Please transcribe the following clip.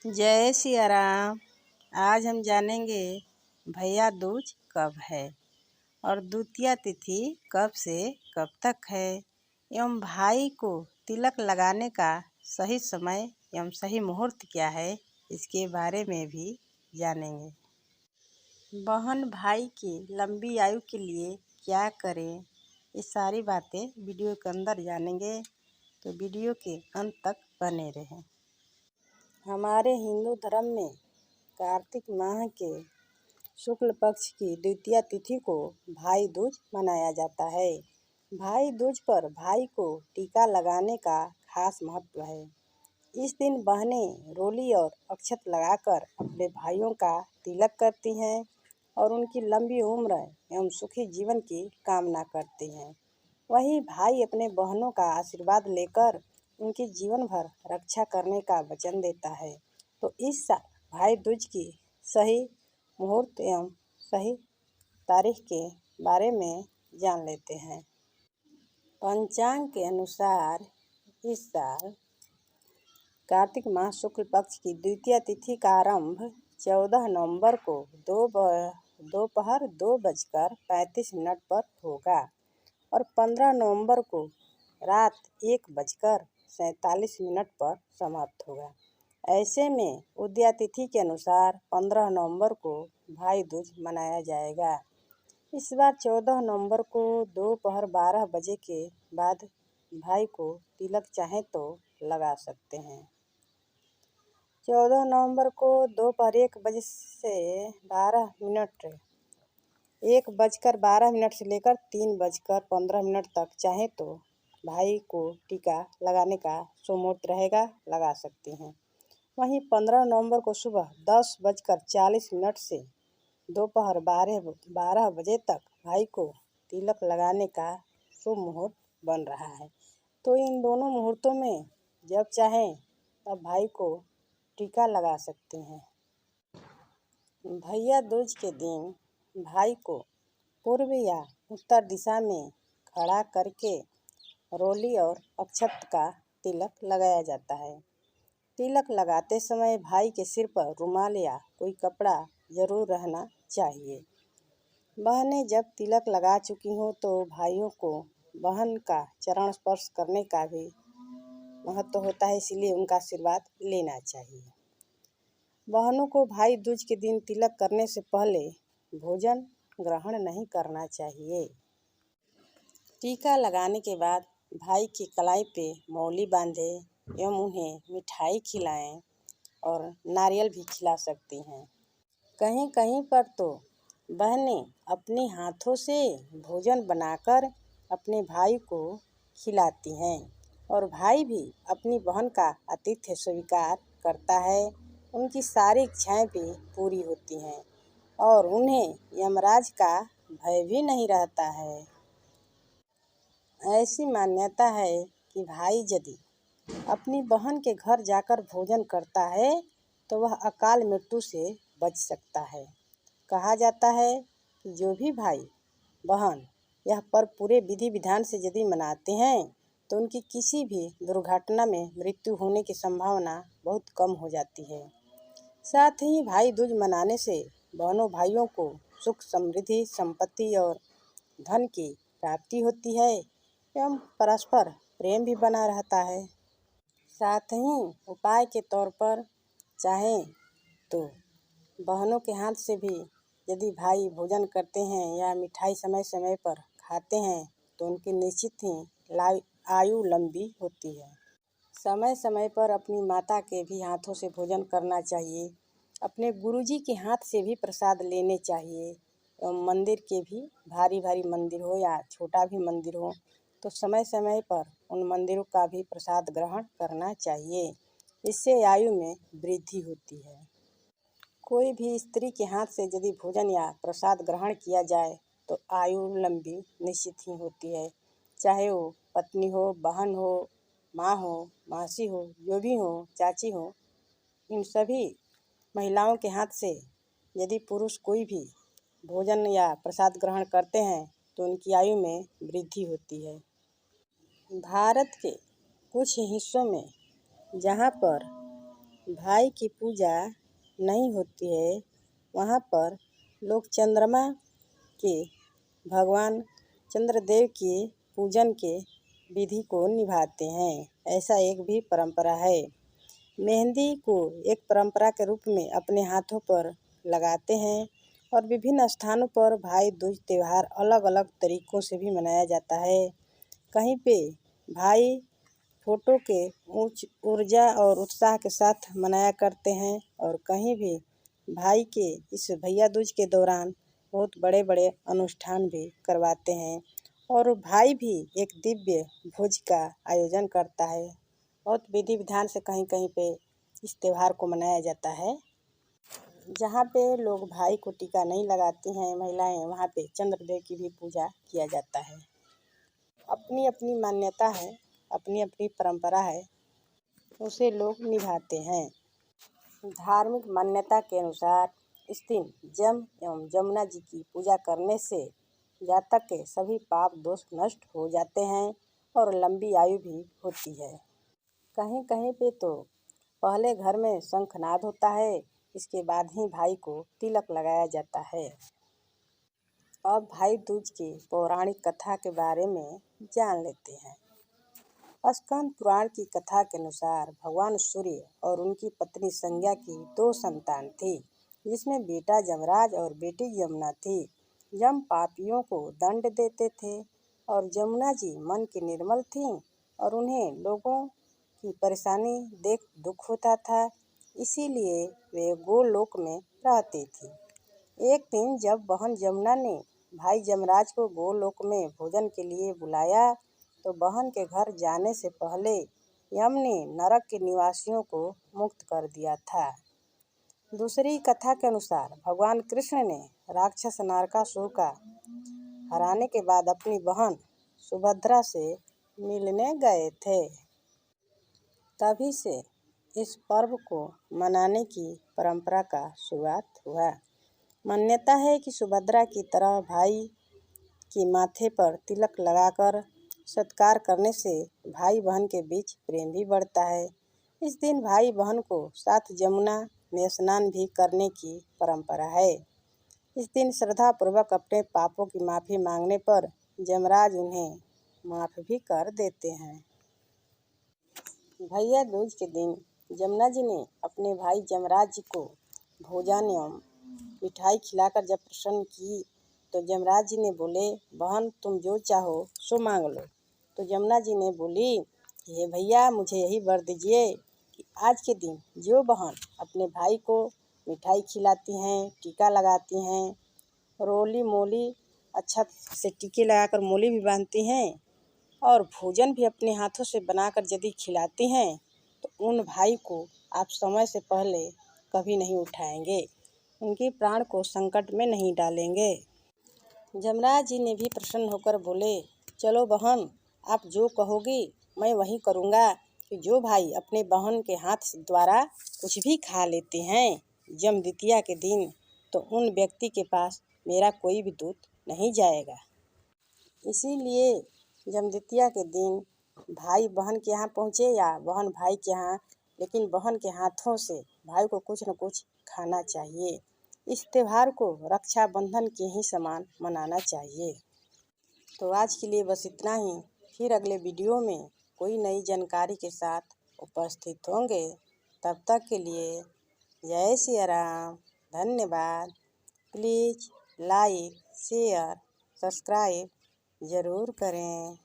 जय सिया राम। आज हम जानेंगे भैया दूज कब है और द्वितीया तिथि कब से कब तक है एवं भाई को तिलक लगाने का सही समय एवं सही मुहूर्त क्या है, इसके बारे में भी जानेंगे। बहन भाई की लंबी आयु के लिए क्या करें, ये सारी बातें वीडियो के अंदर जानेंगे, तो वीडियो के अंत तक बने रहें। हमारे हिंदू धर्म में कार्तिक माह के शुक्ल पक्ष की द्वितीया तिथि को भाई दूज मनाया जाता है। भाई दूज पर भाई को टीका लगाने का खास महत्व है। इस दिन बहनें रोली और अक्षत लगाकर अपने भाइयों का तिलक करती हैं और उनकी लंबी उम्र एवं सुखी जीवन की कामना करती हैं। वहीं भाई अपने बहनों का आशीर्वाद लेकर उनकी जीवन भर रक्षा करने का वचन देता है। तो इस साल भाई दूज की सही मुहूर्त एवं सही तारीख के बारे में जान लेते हैं। पंचांग के अनुसार इस साल कार्तिक माह शुक्ल पक्ष की द्वितीया तिथि का आरंभ 14 नवंबर को दोपहर 2:35 पर होगा और 15 नवंबर को रात 1:47 पर समाप्त होगा। ऐसे में उदया तिथि के अनुसार 15 नवंबर को भाई दूज मनाया जाएगा। इस बार 14 नवंबर को दोपहर 12 बजे के बाद भाई को तिलक चाहे तो लगा सकते हैं। 14 नवंबर को दोपहर 1 से 1:12 से लेकर 3:15 तक चाहे तो भाई को टीका लगाने का सुमुहूर्त रहेगा, लगा सकते हैं। वहीं 15 नवंबर को सुबह 10:40 से दोपहर 12 बजे तक भाई को तिलक लगाने का शुभ मुहूर्त बन रहा है। तो इन दोनों मुहूर्तों में जब चाहें तब भाई को टीका लगा सकते हैं। भैया दूज के दिन भाई को पूर्व या उत्तर दिशा में खड़ा करके रोली और अक्षत का तिलक लगाया जाता है। तिलक लगाते समय भाई के सिर पर रुमाल या कोई कपड़ा जरूर रहना चाहिए। बहनें जब तिलक लगा चुकी हों तो भाइयों को बहन का चरण स्पर्श करने का भी महत्व होता है, इसलिए उनका आशीर्वाद लेना चाहिए। बहनों को भाई दूज के दिन तिलक करने से पहले भोजन ग्रहण नहीं करना चाहिए। टीका लगाने के बाद भाई की कलाई पे मौली बांधें एवं उन्हें मिठाई खिलाएं और नारियल भी खिला सकती हैं। कहीं कहीं पर तो बहनें अपने हाथों से भोजन बनाकर अपने भाई को खिलाती हैं और भाई भी अपनी बहन का आतिथ्य स्वीकार करता है। उनकी सारी इच्छाएं भी पूरी होती हैं और उन्हें यमराज का भय भी नहीं रहता है। ऐसी मान्यता है कि भाई यदि अपनी बहन के घर जाकर भोजन करता है तो वह अकाल मृत्यु से बच सकता है। कहा जाता है कि जो भी भाई बहन यह पर्व पूरे विधि विधान से यदि मनाते हैं तो उनकी किसी भी दुर्घटना में मृत्यु होने की संभावना बहुत कम हो जाती है। साथ ही भाई दूज मनाने से बहनों भाइयों को सुख समृद्धि संपत्ति और धन की प्राप्ति होती है एवं परस्पर प्रेम भी बना रहता है। साथ ही उपाय के तौर पर चाहें तो बहनों के हाथ से भी यदि भाई भोजन करते हैं या मिठाई समय समय पर खाते हैं तो उनकी निश्चित ही आयु लंबी होती है। समय समय पर अपनी माता के भी हाथों से भोजन करना चाहिए। अपने गुरुजी के हाथ से भी प्रसाद लेने चाहिए एवं मंदिर के भी, भारी भारी मंदिर हो या छोटा भी मंदिर हो, तो समय समय पर उन मंदिरों का भी प्रसाद ग्रहण करना चाहिए। इससे आयु में वृद्धि होती है। कोई भी स्त्री के हाथ से यदि भोजन या प्रसाद ग्रहण किया जाए तो आयु लंबी निश्चित ही होती है। चाहे वो पत्नी हो, बहन हो, माँ हो, मासी हो, जो भी हो, चाची हो, इन सभी महिलाओं के हाथ से यदि पुरुष कोई भी भोजन या प्रसाद ग्रहण करते हैं तो उनकी आयु में वृद्धि होती है। भारत के कुछ हिस्सों में जहाँ पर भाई की पूजा नहीं होती है वहाँ पर लोग चंद्रमा के भगवान चंद्रदेव के पूजन के विधि को निभाते हैं। ऐसा एक भी परंपरा है। मेहंदी को एक परंपरा के रूप में अपने हाथों पर लगाते हैं और विभिन्न स्थानों पर भाई दूज त्यौहार अलग अलग तरीकों से भी मनाया जाता है। कहीं पे भाई फोटो के उच्च ऊर्जा और उत्साह के साथ मनाया करते हैं और कहीं भी भाई के इस भैया दूज के दौरान बहुत बड़े बड़े अनुष्ठान भी करवाते हैं और भाई भी एक दिव्य भोज का आयोजन करता है। बहुत विधि विधान से कहीं कहीं पे इस त्यौहार को मनाया जाता है। जहाँ पे लोग भाई को टीका नहीं लगाती हैं महिलाएं, वहाँ पे चंद्रदेव की भी पूजा किया जाता है। अपनी अपनी मान्यता है, अपनी अपनी परंपरा है, उसे लोग निभाते हैं। धार्मिक मान्यता के अनुसार इस दिन जम एवं जमुना जी की पूजा करने से जातक के सभी पाप दोष नष्ट हो जाते हैं और लंबी आयु भी होती है। कहीं कहीं पे तो पहले घर में शंखनाद होता है, इसके बाद ही भाई को तिलक लगाया जाता है। अब भाई दूज की पौराणिक कथा के बारे में जान लेते हैं। स्कंद पुराण की कथा के अनुसार भगवान सूर्य और उनकी पत्नी संज्ञा की 2 संतान थी, जिसमें बेटा जमराज और बेटी यमुना थी। यम पापियों को दंड देते थे और जमुना जी मन की निर्मल थीं और उन्हें लोगों की परेशानी देख दुख होता था, इसीलिए वे गोलोक में रहती थी। एक दिन जब बहन जमुना ने भाई जमराज को गोलोक में भोजन के लिए बुलाया तो बहन के घर जाने से पहले यम ने नरक के निवासियों को मुक्त कर दिया था। दूसरी कथा के अनुसार भगवान कृष्ण ने राक्षस नरकासुर का हराने के बाद अपनी बहन सुभद्रा से मिलने गए थे। तभी से इस पर्व को मनाने की परंपरा का शुरुआत हुआ। मान्यता है कि सुभद्रा की तरह भाई के माथे पर तिलक लगाकर सत्कार करने से भाई बहन के बीच प्रेम भी बढ़ता है। इस दिन भाई बहन को साथ जमुना में स्नान भी करने की परंपरा है। इस दिन श्रद्धापूर्वक अपने पापों की माफ़ी मांगने पर जमराज उन्हें माफ़ भी कर देते हैं। भैया दूज के दिन जमुना जी ने अपने भाई जमराज जी को भोजन एवं मिठाई खिलाकर जब प्रसन्न की तो जमराज जी ने बोले, बहन तुम जो चाहो सो मांग लो। तो जमुना जी ने बोली, हे भैया मुझे यही वर दीजिए कि आज के दिन जो बहन अपने भाई को मिठाई खिलाती हैं, टीका लगाती हैं, रोली मोली अच्छा से टीके लगाकर मोली भी बांधती हैं और भोजन भी अपने हाथों से बनाकर यदि खिलाती हैं तो उन भाई को आप समय से पहले कभी नहीं उठाएंगे, उनके प्राण को संकट में नहीं डालेंगे। जमराज जी ने भी प्रसन्न होकर बोले, चलो बहन आप जो कहोगी मैं वही करूँगा कि जो भाई अपने बहन के हाथ द्वारा कुछ भी खा लेते हैं जम द्वितीया के दिन तो उन व्यक्ति के पास मेरा कोई भी दूत नहीं जाएगा। इसीलिए जम द्वितीया के दिन भाई बहन के यहाँ पहुँचे या बहन भाई के यहाँ, लेकिन बहन के हाथों से भाई को कुछ न कुछ खाना चाहिए। इस त्यौहार को रक्षाबंधन के ही समान मनाना चाहिए। तो आज के लिए बस इतना ही। फिर अगले वीडियो में कोई नई जानकारी के साथ उपस्थित होंगे। तब तक के लिए जय सिया राम, धन्यवाद। प्लीज़ लाइक शेयर सब्सक्राइब ज़रूर करें।